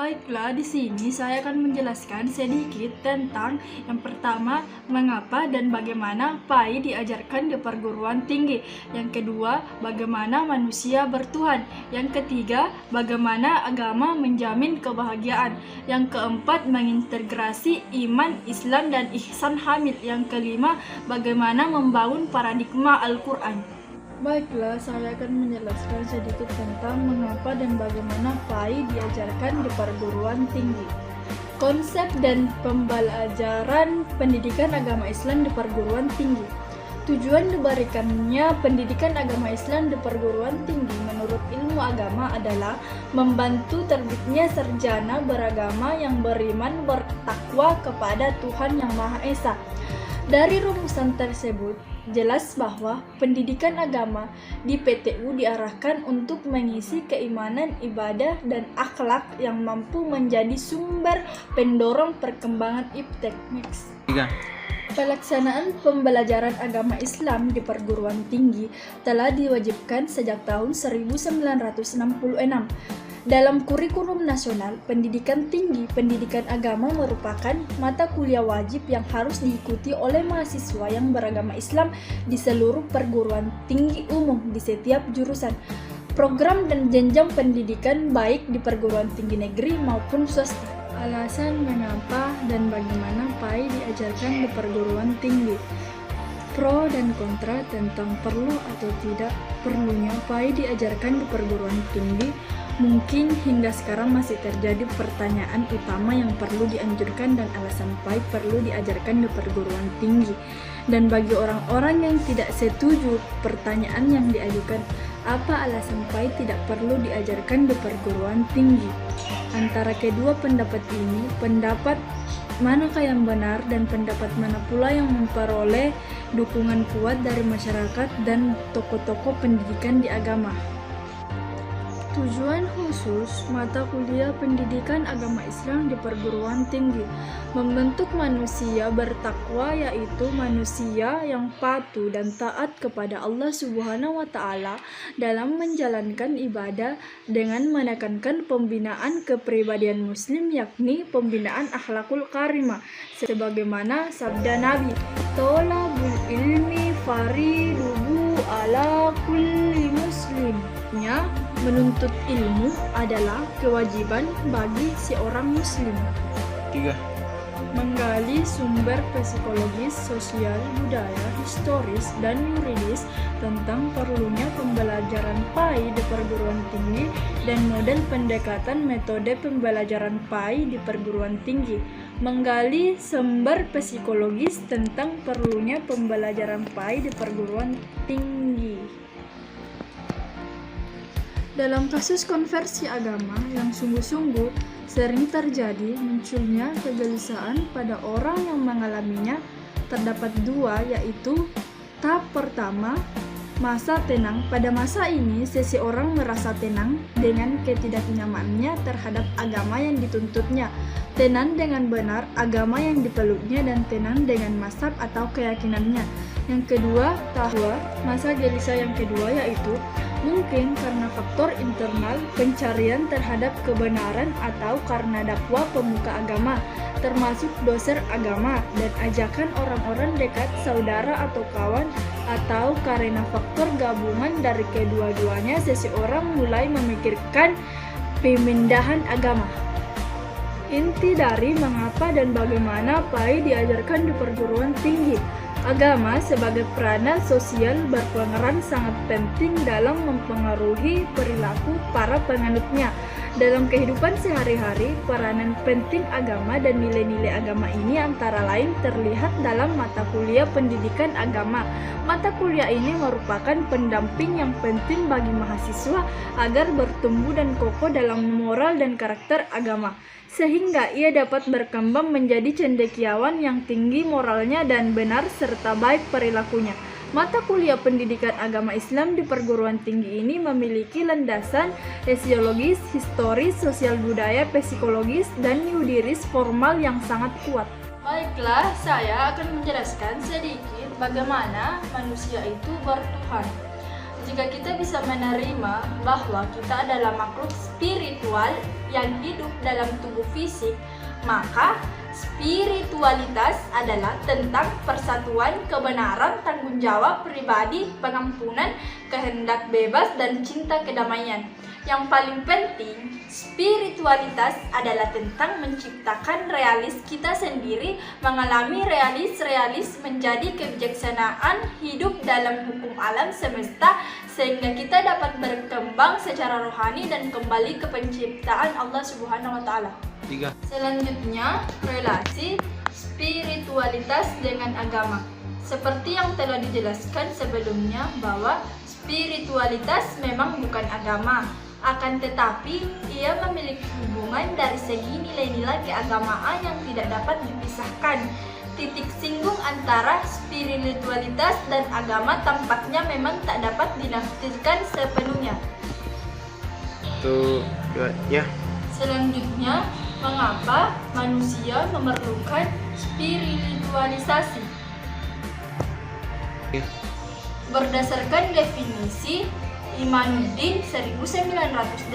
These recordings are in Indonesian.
Baiklah, di sini saya akan menjelaskan sedikit tentang yang pertama, mengapa dan bagaimana PAI diajarkan di perguruan tinggi. Yang kedua, bagaimana manusia bertuhan. Yang ketiga, bagaimana agama menjamin kebahagiaan. Yang keempat, mengintegrasi iman, Islam, dan ihsan hamil. Yang kelima, bagaimana membangun paradigma Al-Quran. Baiklah, saya akan menjelaskan sedikit tentang mengapa dan bagaimana PAI diajarkan di perguruan tinggi. Konsep dan pembelajaran pendidikan agama Islam di perguruan tinggi. Tujuan diberikannya pendidikan agama Islam di perguruan tinggi menurut ilmu agama adalah membantu terbitnya sarjana beragama yang beriman bertakwa kepada Tuhan Yang Maha Esa. Dari rumusan tersebut, jelas bahwa pendidikan agama di PTU diarahkan untuk mengisi keimanan, ibadah, dan akhlak yang mampu menjadi sumber pendorong perkembangan iptek. Pelaksanaan pembelajaran agama Islam di perguruan tinggi telah diwajibkan sejak tahun 1966. Dalam kurikulum nasional pendidikan tinggi, pendidikan agama merupakan mata kuliah wajib yang harus diikuti oleh mahasiswa yang beragama Islam di seluruh perguruan tinggi umum di setiap jurusan, program dan jenjang pendidikan baik di perguruan tinggi negeri maupun swasta. Alasan mengapa dan bagaimana PAI diajarkan di perguruan tinggi. Pro dan kontra tentang perlu atau tidak perlunya PAI diajarkan di perguruan tinggi. Mungkin hingga sekarang masih terjadi pertanyaan utama yang perlu dianjurkan dan alasan PAI perlu diajarkan di perguruan tinggi. Dan bagi orang-orang yang tidak setuju pertanyaan yang diajukan, apa alasan PAI tidak perlu diajarkan di perguruan tinggi? Antara kedua pendapat ini, pendapat manakah yang benar dan pendapat mana pula yang memperoleh dukungan kuat dari masyarakat dan tokoh-tokoh pendidikan di agama? Tujuan khusus mata kuliah pendidikan agama Islam di perguruan tinggi membentuk manusia bertakwa, yaitu manusia yang patuh dan taat kepada Allah Subhanahu wa Ta'ala dalam menjalankan ibadah dengan menekankan pembinaan kepribadian muslim, yakni pembinaan akhlakul karimah sebagaimana sabda Nabi, "Tolabul ilmi fariduhu ala kulli muslimnya." Menuntut ilmu adalah kewajiban bagi seorang muslim. 3. Menggali sumber psikologis, sosial, budaya, historis, dan yuridis tentang perlunya pembelajaran PAI di perguruan tinggi dan model pendekatan metode pembelajaran PAI di perguruan tinggi. Menggali sumber psikologis tentang perlunya pembelajaran PAI di perguruan tinggi. Dalam kasus konversi agama yang sungguh-sungguh sering terjadi, munculnya kegelisahan pada orang yang mengalaminya. Terdapat dua, yaitu tahap pertama, masa tenang. Pada masa ini, seseorang merasa tenang dengan ketidaknyamanannya terhadap agama yang dituntutnya, tenang dengan benar agama yang dipeluknya, dan tenang dengan mazhab atau keyakinannya. Yang kedua, masa gelisah yang kedua, yaitu mungkin karena faktor internal pencarian terhadap kebenaran atau karena dakwah pemuka agama, termasuk dosen agama dan ajakan orang-orang dekat, saudara atau kawan, atau karena faktor gabungan dari kedua-duanya seseorang mulai memikirkan pemindahan agama. Inti dari mengapa dan bagaimana PAI diajarkan di perguruan tinggi. Agama sebagai peranan sosial berperan sangat penting dalam mempengaruhi perilaku para penganutnya. Dalam kehidupan sehari-hari, peranan penting agama dan nilai-nilai agama ini antara lain terlihat dalam mata kuliah pendidikan agama. Mata kuliah ini merupakan pendamping yang penting bagi mahasiswa agar bertumbuh dan kokoh dalam moral dan karakter agama, sehingga ia dapat berkembang menjadi cendekiawan yang tinggi moralnya dan benar serta baik perilakunya. Mata kuliah pendidikan agama Islam di perguruan tinggi ini memiliki landasan sosiologis, historis, sosial budaya, psikologis, dan yuridis formal yang sangat kuat. Baiklah, saya akan menjelaskan sedikit bagaimana manusia itu bertuhan. Jika kita bisa menerima bahwa kita adalah makhluk spiritual yang hidup dalam tubuh fisik, maka spiritualitas adalah tentang persatuan, kebenaran, tanggung jawab pribadi, pengampunan, kehendak bebas, dan cinta kedamaian. Yang paling penting, spiritualitas adalah tentang menciptakan realis kita sendiri, mengalami realis menjadi kebijaksanaan hidup dalam hukum alam semesta, sehingga kita dapat berkembang secara rohani dan kembali ke penciptaan Allah Subhanahu wa Ta'ala. Selanjutnya, relasi spiritualitas dengan agama. Seperti yang telah dijelaskan sebelumnya bahwa spiritualitas memang bukan agama, akan tetapi ia memiliki hubungan dari segi nilai-nilai keagamaan yang tidak dapat dipisahkan. Titik singgung antara spiritualitas dan agama tampaknya memang tak dapat dinafsirkan sepenuhnya. Selanjutnya, mengapa manusia memerlukan spiritualisasi? Berdasarkan definisi Imanuddin 1989,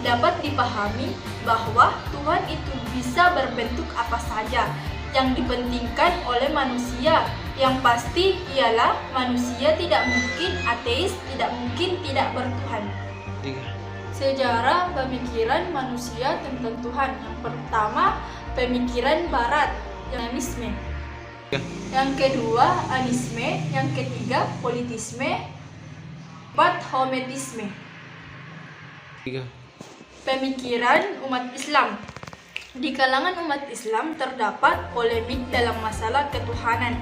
dapat dipahami bahwa Tuhan itu bisa berbentuk apa saja. Yang dipentingkan oleh manusia yang pasti ialah manusia tidak mungkin ateis, tidak mungkin tidak bertuhan. Sejarah pemikiran manusia tentang Tuhan. Yang pertama, pemikiran barat, animisme. Yang kedua, anisme. Yang ketiga, politisme. 4. Hometisme. Pemikiran umat Islam. Di kalangan umat Islam terdapat polemik dalam masalah ketuhanan.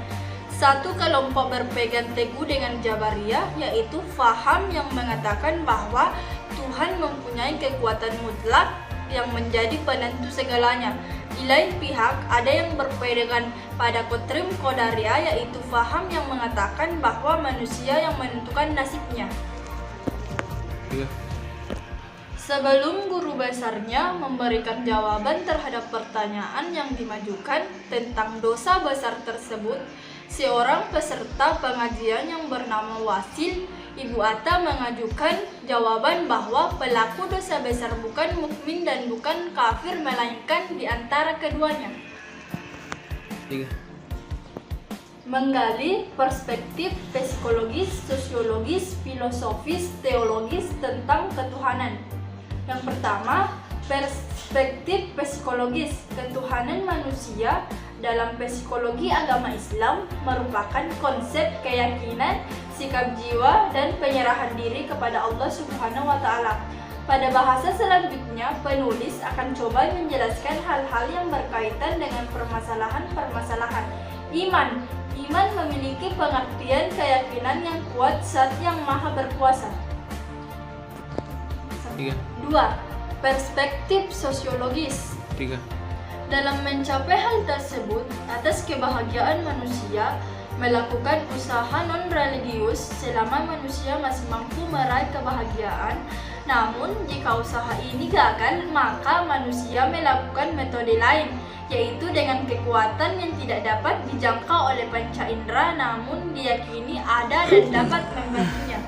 Satu kelompok berpegang teguh dengan Jabariyah, yaitu faham yang mengatakan bahwa Tuhan mempunyai kekuatan mutlak yang menjadi penentu segalanya. Di lain pihak, ada yang berpegangan pada Qotrim Qadariyah, yaitu faham yang mengatakan bahwa manusia yang menentukan nasibnya. Sebelum guru besarnya memberikan jawaban terhadap pertanyaan yang dimajukan tentang dosa besar tersebut, seorang peserta pengajian yang bernama Wasil, Ibu Atta, mengajukan jawaban bahwa pelaku dosa besar bukan mukmin dan bukan kafir, melainkan di antara keduanya. Menggali perspektif psikologis, sosiologis, filosofis, teologis tentang ketuhanan. Yang pertama, perspektif psikologis. Ketuhanan manusia dalam psikologi agama Islam merupakan konsep keyakinan, sikap jiwa, dan penyerahan diri kepada Allah Subhanahu wa Ta'ala. Pada bahasa selanjutnya, penulis akan coba menjelaskan hal-hal yang berkaitan dengan permasalahan-permasalahan iman. Iman memiliki pengertian keyakinan yang kuat Zat yang Maha Berkuasa. 2. Perspektif sosiologis. Dalam mencapai hal tersebut, atas kebahagiaan manusia melakukan usaha non-religius selama manusia masih mampu meraih kebahagiaan. Namun, jika usaha ini gagal, maka manusia melakukan metode lain, yaitu dengan kekuatan yang tidak dapat dijangkau oleh panca indera, namun diyakini ada dan dapat membantunya.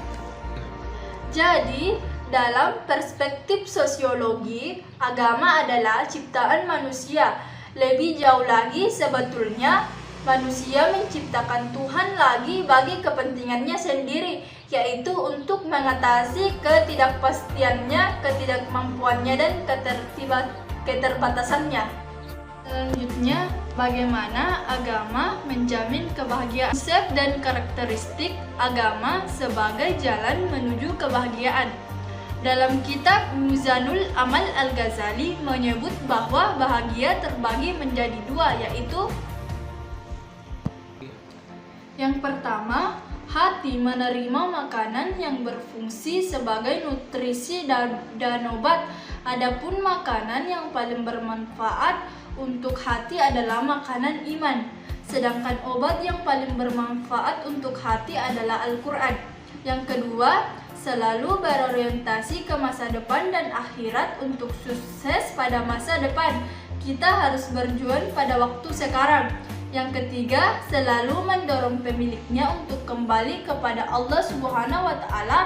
Jadi, dalam perspektif sosiologi, agama adalah ciptaan manusia. Lebih jauh lagi, sebetulnya manusia menciptakan Tuhan lagi bagi kepentingannya sendiri, yaitu untuk mengatasi ketidakpastiannya, ketidakmampuannya, dan keterbatasannya. Selanjutnya, bagaimana agama menjamin kebahagiaan? Konsep dan karakteristik agama sebagai jalan menuju kebahagiaan. Dalam kitab Muzanul Amal Al-Ghazali menyebut bahwa bahagia terbagi menjadi dua, yaitu yang pertama, hati menerima makanan yang berfungsi sebagai nutrisi dan obat. Adapun makanan yang paling bermanfaat untuk hati adalah makanan iman. Sedangkan obat yang paling bermanfaat untuk hati adalah Al-Quran. Yang kedua, selalu berorientasi ke masa depan dan akhirat untuk sukses pada masa depan. Kita harus berjuang pada waktu sekarang. Yang ketiga, selalu mendorong pemiliknya untuk kembali kepada Allah Subhanahu wa Ta'ala.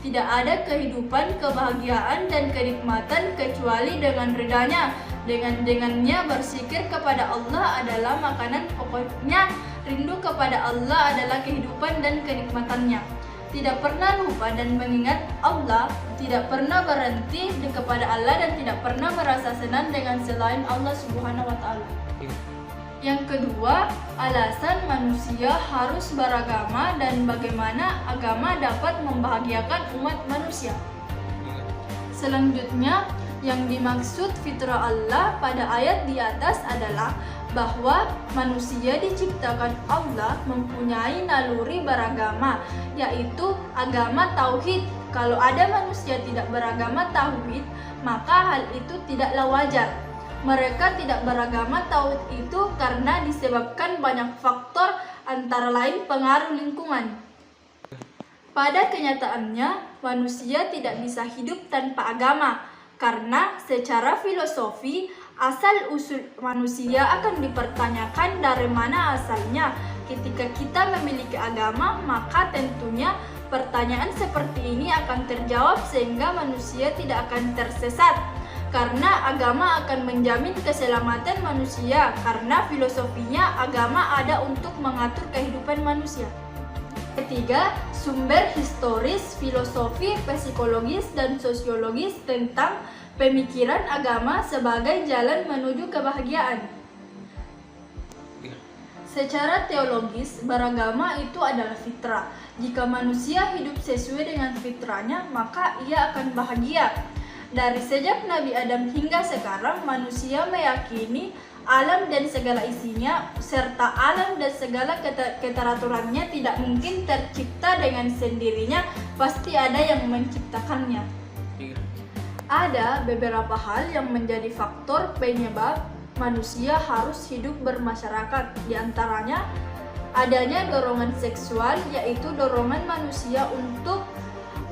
Tidak ada kehidupan, kebahagiaan, dan kenikmatan kecuali dengan ridhanya. Dengannya berzikir kepada Allah adalah makanan pokoknya. Rindu kepada Allah adalah kehidupan dan kenikmatannya. Tidak pernah lupa dan mengingat Allah, tidak pernah berhenti kepada Allah, dan tidak pernah merasa senang dengan selain Allah Subhanahu wa Ta'ala. Yang kedua, alasan manusia harus beragama dan bagaimana agama dapat membahagiakan umat manusia. Selanjutnya, yang dimaksud fitrah Allah pada ayat di atas adalah bahwa manusia diciptakan Allah mempunyai naluri beragama, yaitu agama tauhid. Kalau ada manusia tidak beragama tauhid, maka hal itu tidaklah wajar. Mereka tidak beragama tauhid itu karena disebabkan banyak faktor, antara lain pengaruh lingkungan. Pada kenyataannya, manusia tidak bisa hidup tanpa agama, karena secara filosofi, asal-usul manusia akan dipertanyakan dari mana asalnya. Ketika kita memiliki agama, maka tentunya pertanyaan seperti ini akan terjawab sehingga manusia tidak akan tersesat. Karena agama akan menjamin keselamatan manusia, karena filosofinya agama ada untuk mengatur kehidupan manusia. Ketiga, sumber historis, filosofi, psikologis, dan sosiologis tentang pemikiran agama sebagai jalan menuju kebahagiaan. Secara teologis, beragama itu adalah fitrah. Jika manusia hidup sesuai dengan fitrahnya, maka ia akan bahagia. Dari sejak Nabi Adam hingga sekarang, manusia meyakini alam dan segala isinya, serta alam dan segala keteraturannya tidak mungkin tercipta dengan sendirinya, pasti ada yang menciptakannya. Ada beberapa hal yang menjadi faktor penyebab manusia harus hidup bermasyarakat. Di antaranya, adanya dorongan seksual, yaitu dorongan manusia untuk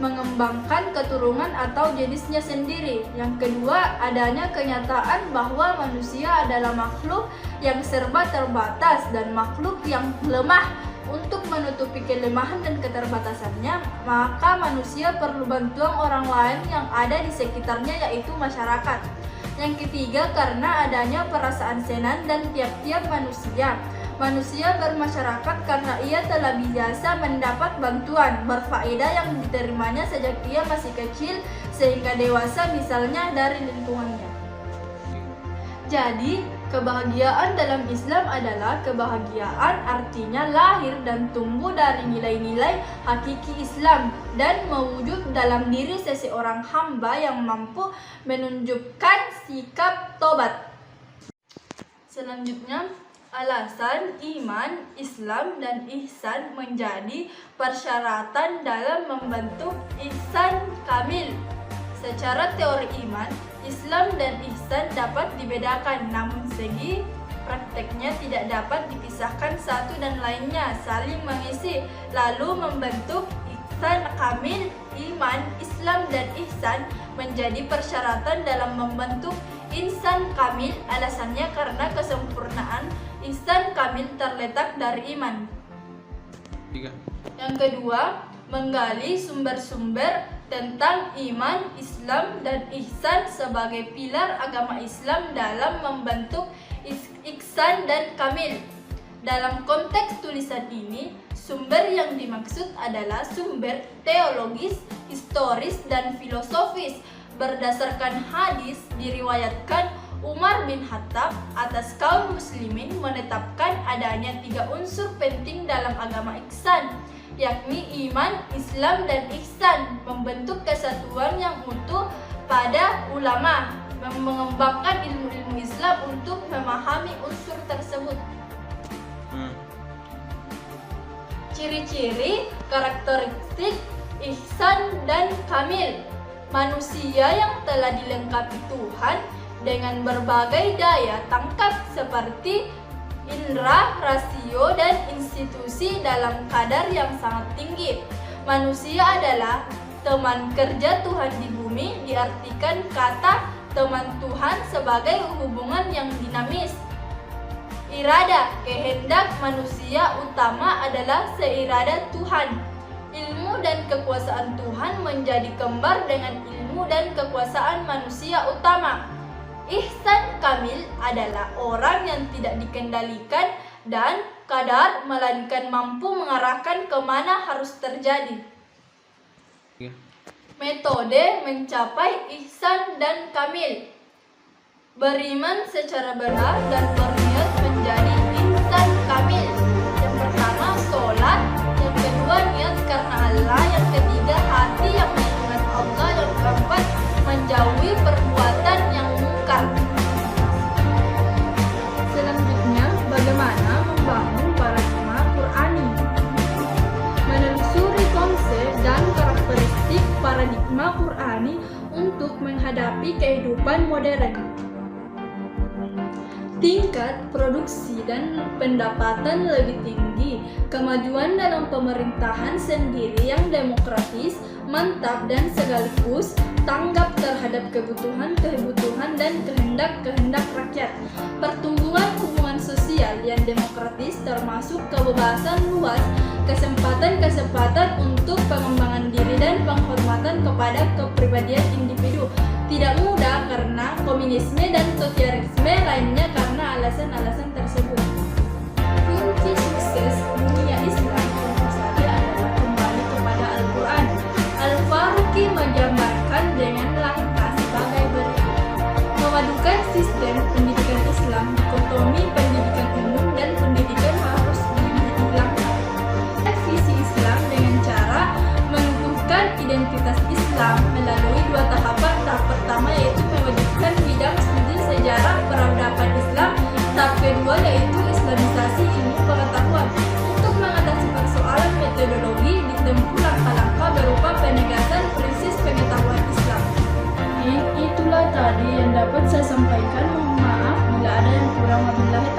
mengembangkan keturunan atau jenisnya sendiri. Yang kedua, adanya kenyataan bahwa manusia adalah makhluk yang serba terbatas dan makhluk yang lemah. Untuk menutupi kelemahan dan keterbatasannya, maka manusia perlu bantuan orang lain yang ada di sekitarnya, yaitu masyarakat. Yang ketiga, karena adanya perasaan senang dan tiap-tiap manusia. Manusia bermasyarakat karena ia telah biasa mendapat bantuan berfaedah yang diterimanya sejak ia masih kecil sehingga dewasa, misalnya dari lingkungannya. Jadi, kebahagiaan dalam Islam adalah kebahagiaan artinya lahir dan tumbuh dari nilai-nilai hakiki Islam dan mewujud dalam diri seseorang hamba yang mampu menunjukkan sikap tobat. Selanjutnya, alasan iman, Islam, dan ihsan menjadi persyaratan dalam membentuk ihsan kamil. Secara teori iman, Islam dan ihsan dapat dibedakan, namun segi prakteknya tidak dapat dipisahkan satu dan lainnya, saling mengisi, lalu membentuk ihsan kamil. Iman, Islam, dan ihsan menjadi persyaratan dalam membentuk ihsan kamil. Alasannya karena kesempurnaan ihsan kamil terletak dari iman. Yang kedua, menggali sumber-sumber tentang iman, Islam, dan ihsan sebagai pilar agama Islam dalam membentuk ihsan dan kamil. Dalam konteks tulisan ini, sumber yang dimaksud adalah sumber teologis, historis, dan filosofis. Berdasarkan hadis, diriwayatkan Umar bin Khattab atas kaum muslimin menetapkan adanya 3 unsur penting dalam agama ihsan, yakni iman, Islam, dan ihsan, membentuk kesatuan yang utuh pada ulama, mengembangkan ilmu-ilmu Islam untuk memahami unsur tersebut. Ciri-ciri, karakteristik ihsan dan kamil. Manusia yang telah dilengkapi Tuhan dengan berbagai daya tangkap seperti indera, rasio, dan institusi dalam kadar yang sangat tinggi. Manusia adalah teman kerja Tuhan di bumi, diartikan kata teman Tuhan sebagai hubungan yang dinamis. Irada, kehendak manusia utama adalah seirada Tuhan. Ilmu dan kekuasaan Tuhan menjadi kembar dengan ilmu dan kekuasaan manusia utama. Ihsan kamil adalah orang yang tidak dikendalikan dan kadar, melainkan mampu mengarahkan kemana harus terjadi. Metode mencapai ihsan dan kamil: beriman secara benar dan berniat menjadi ihsan kamil. Yang pertama sholat, yang kedua niat karena Allah, yang ketiga hati yang mengingat Allah, yang keempat menjauhi perbuatan yang mungkar. Selanjutnya, bagaimana membangun paradigma Qur'ani? Menelusuri konsep dan karakteristik paradigma Qur'ani untuk menghadapi kehidupan modern. Tingkat produksi dan pendapatan lebih tinggi, kemajuan dalam pemerintahan sendiri yang demokratis, mantap dan sekaligus tanggap terhadap kebutuhan dan kehendak rakyat, pertumbuhan hubungan sosial yang demokratis termasuk kebebasan luas, kesempatan untuk pengembangan diri dan penghormatan kepada kepribadian individu. Tidak mudah karena komunisme dan sosialisme lainnya karena alasan-alasan tersebut. Kunci sukses dunia Islam tentu saja adalah kembali kepada Al-Quran. Al-Faruqi menjabarkan dengan langkah sebagai berikut: memadukan sistem pendidikan Islam, dikotomi pendidikan umum dan pendidikan harus diulang. Visi Islam dengan cara menumbuhkan identitas Islam melalui dua tahapan. Tahap pertama yaitu mewujudkan bidang studi sejarah peradaban Islam. Tahap kedua yaitu islamisasi ilmu pengetahuan. Untuk mengatasi persoalan metodologi ditempuh langkah-langkah berupa penegasan prinsip pengetahuan Islam. Itulah tadi yang dapat saya sampaikan. Mohon maaf bila ada yang kurang. Wabillahi